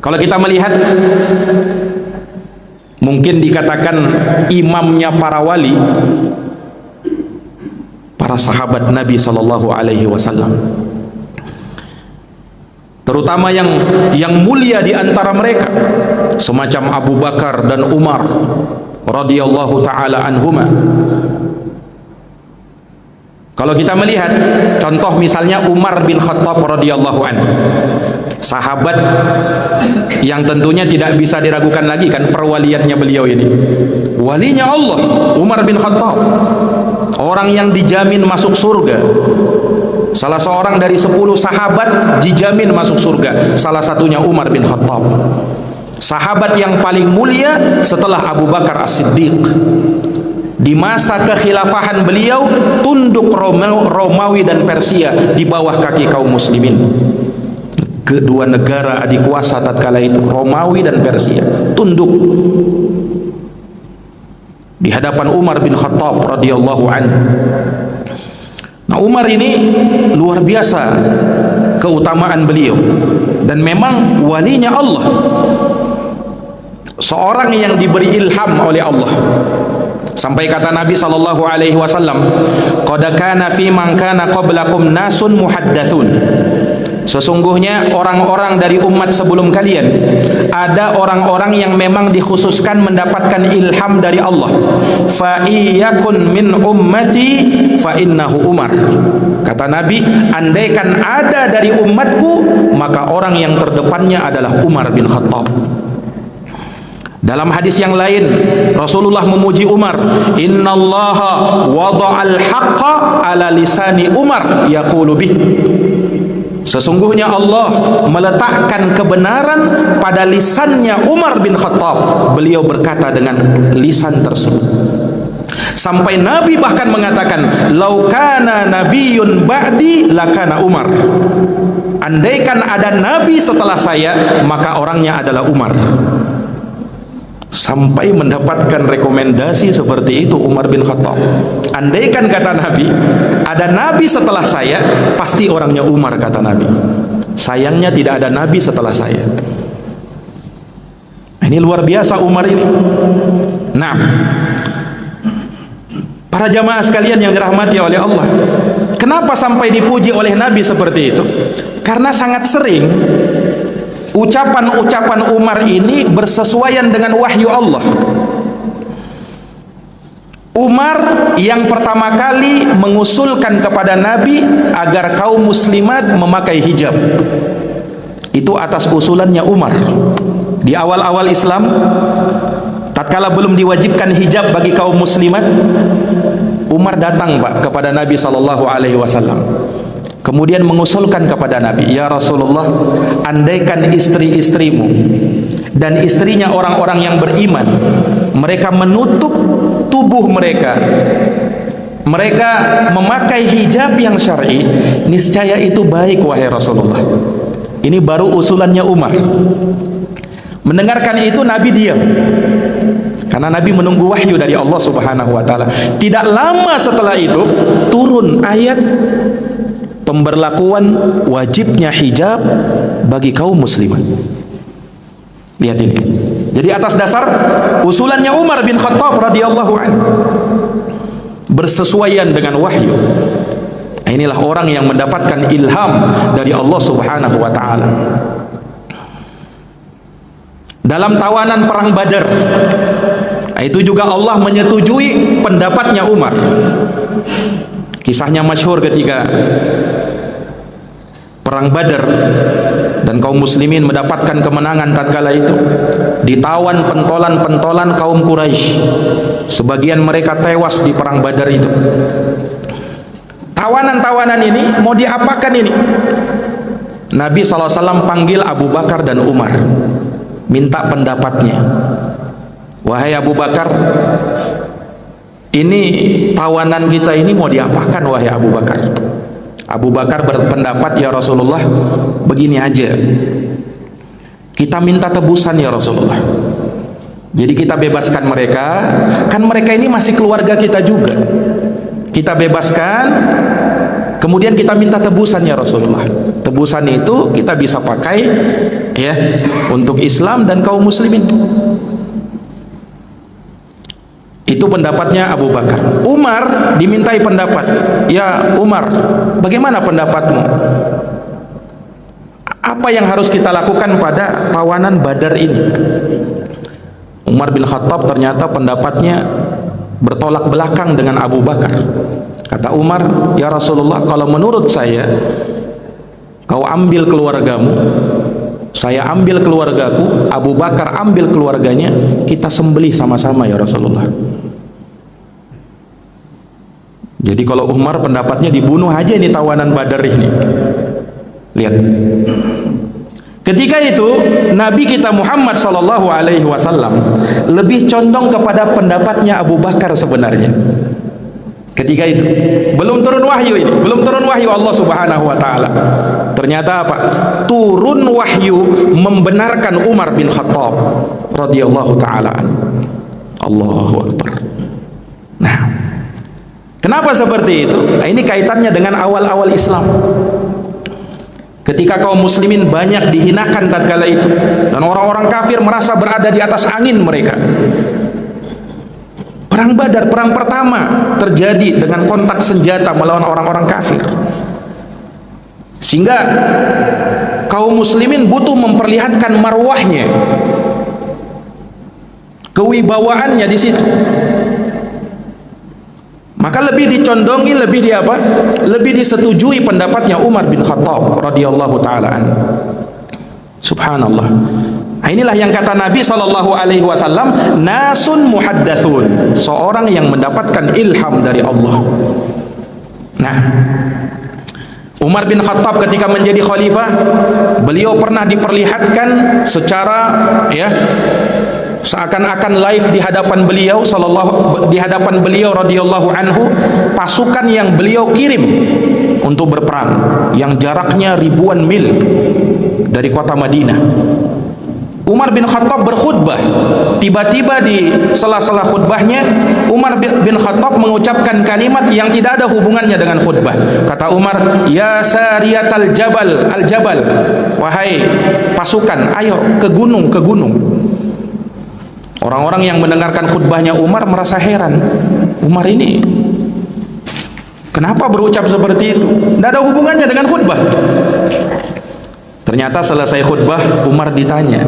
Kalau kita melihat, mungkin dikatakan imamnya para wali, para sahabat Nabi sallallahu alaihi wasallam. Terutama yang mulia di antara mereka, semacam Abu Bakar dan Umar radhiyallahu taala anhuma. Kalau kita melihat contoh misalnya Umar bin Khattab radhiyallahu anhu, sahabat yang tentunya tidak bisa diragukan lagi kan perwaliannya beliau ini. Walinya Allah, Umar bin Khattab, orang yang dijamin masuk surga. Salah seorang dari 10 sahabat dijamin masuk surga, salah satunya Umar bin Khattab. Sahabat yang paling mulia setelah Abu Bakar As-Siddiq. Di masa kekhilafahan beliau, tunduk Romawi dan Persia di bawah kaki kaum muslimin. Kedua negara adik kuasa tatkala itu, Romawi dan Persia, tunduk di hadapan Umar bin Khattab radhiyallahu anhu. Nah, Umar ini luar biasa keutamaan beliau, dan memang walinya Allah, seorang yang diberi ilham oleh Allah. Sampai kata Nabi sallallahu alaihi wasallam, "Qad kana fi man kana qablakum nasun muhaddatsun." Sesungguhnya orang-orang dari umat sebelum kalian, ada orang-orang yang memang dikhususkan mendapatkan ilham dari Allah. Fa iyakun min ummati fa innahu Umar. Kata Nabi, andaikan ada dari umatku, maka orang yang terdepannya adalah Umar bin Khattab. Dalam hadis yang lain, Rasulullah memuji Umar, "Innallaha wada'al haqqa ala lisani Umar yaqulu bih." Sesungguhnya Allah meletakkan kebenaran pada lisannya Umar bin Khattab. Beliau berkata dengan lisan tersebut. Sampai Nabi bahkan mengatakan, "Lau kana nabiyyun ba'di lakana Umar." Andaikan ada nabi setelah saya, maka orangnya adalah Umar. Sampai mendapatkan rekomendasi seperti itu Umar bin Khattab. Andaikan kata Nabi, ada nabi setelah saya, pasti orangnya Umar, kata Nabi. Sayangnya tidak ada nabi setelah saya. Ini luar biasa Umar ini. Nah, para jamaah sekalian yang dirahmati oleh Allah, kenapa sampai dipuji oleh Nabi seperti itu? Karena sangat sering ucapan-ucapan Umar ini bersesuaian dengan wahyu Allah. Umar yang pertama kali mengusulkan kepada Nabi agar kaum muslimat memakai hijab. Itu atas usulannya Umar. Di awal-awal Islam, tatkala belum diwajibkan hijab bagi kaum muslimat, Umar datang Pak kepada Nabi SAW. Kemudian mengusulkan kepada Nabi, "Ya Rasulullah, andaikan istri-istrimu dan istrinya orang-orang yang beriman, mereka menutup tubuh mereka, mereka memakai hijab yang syar'i, niscaya itu baik wahai Rasulullah." Ini baru usulannya Umar. Mendengarkan itu Nabi diam, karena Nabi menunggu wahyu dari Allah Subhanahu wa taala. Tidak lama setelah itu turun ayat pemberlakuan wajibnya hijab bagi kaum muslimat. Lihat ini. Jadi atas dasar usulannya Umar bin Khattab radhiyallahu anhu, bersesuaian dengan wahyu. Nah, inilah orang yang mendapatkan ilham dari Allah Subhanahu wa taala. Dalam tawanan perang Badar, itu juga Allah menyetujui pendapatnya Umar. Kisahnya masyhur ketika perang Badar dan kaum muslimin mendapatkan kemenangan tatkala itu, ditawan pentolan-pentolan kaum Quraisy. Sebagian mereka tewas di perang Badar itu. Tawanan-tawanan ini mau diapakan ini? Nabi SAW panggil Abu Bakar dan Umar, minta pendapatnya. "Wahai Abu Bakar, ini tawanan kita ini mau diapakan wahai Abu Bakar?" Abu Bakar berpendapat, "Ya Rasulullah, begini aja, kita minta tebusan ya Rasulullah. Jadi kita bebaskan mereka, kan mereka ini masih keluarga kita juga. Kita bebaskan, kemudian kita minta tebusan ya Rasulullah. Tebusan itu kita bisa pakai ya, untuk Islam dan kaum muslimin. Itu pendapatnya Abu Bakar. Umar dimintai pendapat. Ya Umar, bagaimana pendapatmu? Apa yang harus kita lakukan pada tawanan Badar ini? Umar bin Khattab ternyata pendapatnya bertolak belakang dengan Abu Bakar. Kata Umar, ya Rasulullah, kalau menurut saya, kau ambil keluargamu, saya ambil keluargaku, Abu Bakar ambil keluarganya, kita sembelih sama-sama ya Rasulullah. Jadi kalau Umar pendapatnya dibunuh aja ini tawanan Badar ini. Lihat. Ketika itu Nabi kita Muhammad sallallahu alaihi wasallam lebih condong kepada pendapatnya Abu Bakar sebenarnya. Ketika itu belum turun wahyu ini, belum turun wahyu Allah Subhanahu wa taala. Ternyata apa? Turun wahyu membenarkan Umar bin Khattab radhiyallahu taala. Allahu akbar. Nah, kenapa seperti itu? Nah, ini kaitannya dengan awal-awal Islam. Ketika kaum muslimin banyak dihinakan tatkala itu, dan orang-orang kafir merasa berada di atas angin mereka. Perang Badar, perang pertama terjadi dengan kontak senjata melawan orang-orang kafir. Sehingga kaum muslimin butuh memperlihatkan marwahnya, kewibawaannya di situ. Maka lebih dicondongi, lebih disetujui pendapatnya Umar bin Khattab radhiyallahu taala an. Subhanallah. Nah, inilah yang kata Nabi sallallahu alaihi wasallam, nasun muhaddatsun, seorang yang mendapatkan ilham dari Allah. Nah, Umar bin Khattab ketika menjadi khalifah, beliau pernah diperlihatkan secara seakan-akan live di hadapan beliau radhiyallahu anhu, pasukan yang beliau kirim untuk berperang yang jaraknya ribuan mil dari kota Madinah. Umar bin Khattab berkhutbah. Tiba-tiba di sela-sela khutbahnya Umar bin Khattab mengucapkan kalimat yang tidak ada hubungannya dengan khutbah. Kata Umar, ya sariyatal jabal, al-jabal, wahai pasukan, ayo ke gunung, ke gunung. Orang-orang yang mendengarkan khutbahnya Umar merasa heran. Umar ini kenapa berucap seperti itu? Tidak ada hubungannya dengan khutbah. Ternyata selesai khutbah Umar ditanya,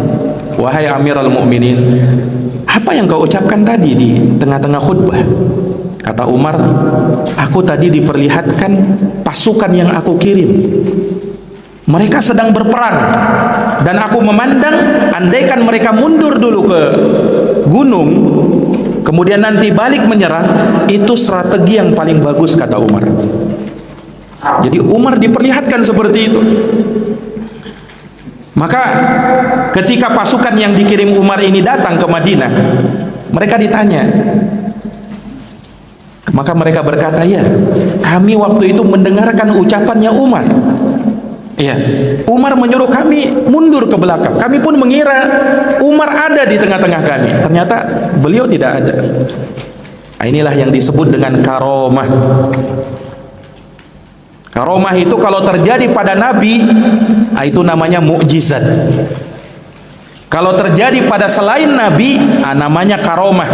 wahai Amirul Mukminin, apa yang kau ucapkan tadi di tengah-tengah khutbah? Kata Umar, aku tadi diperlihatkan pasukan yang aku kirim. Mereka sedang berperang dan aku memandang, andaikan mereka mundur dulu ke gunung kemudian nanti balik menyerang, itu strategi yang paling bagus, kata Umar. Jadi Umar diperlihatkan seperti itu. Maka ketika pasukan yang dikirim Umar ini datang ke Madinah, mereka ditanya, maka mereka berkata, ya kami waktu itu mendengarkan ucapannya Umar. Ya, Umar menyuruh kami mundur ke belakang. Kami pun mengira Umar ada di tengah-tengah kami. Ternyata beliau tidak ada. Nah, inilah yang disebut dengan karomah. Karomah itu kalau terjadi pada Nabi, itu namanya mukjizat. Kalau terjadi pada selain Nabi, namanya karomah.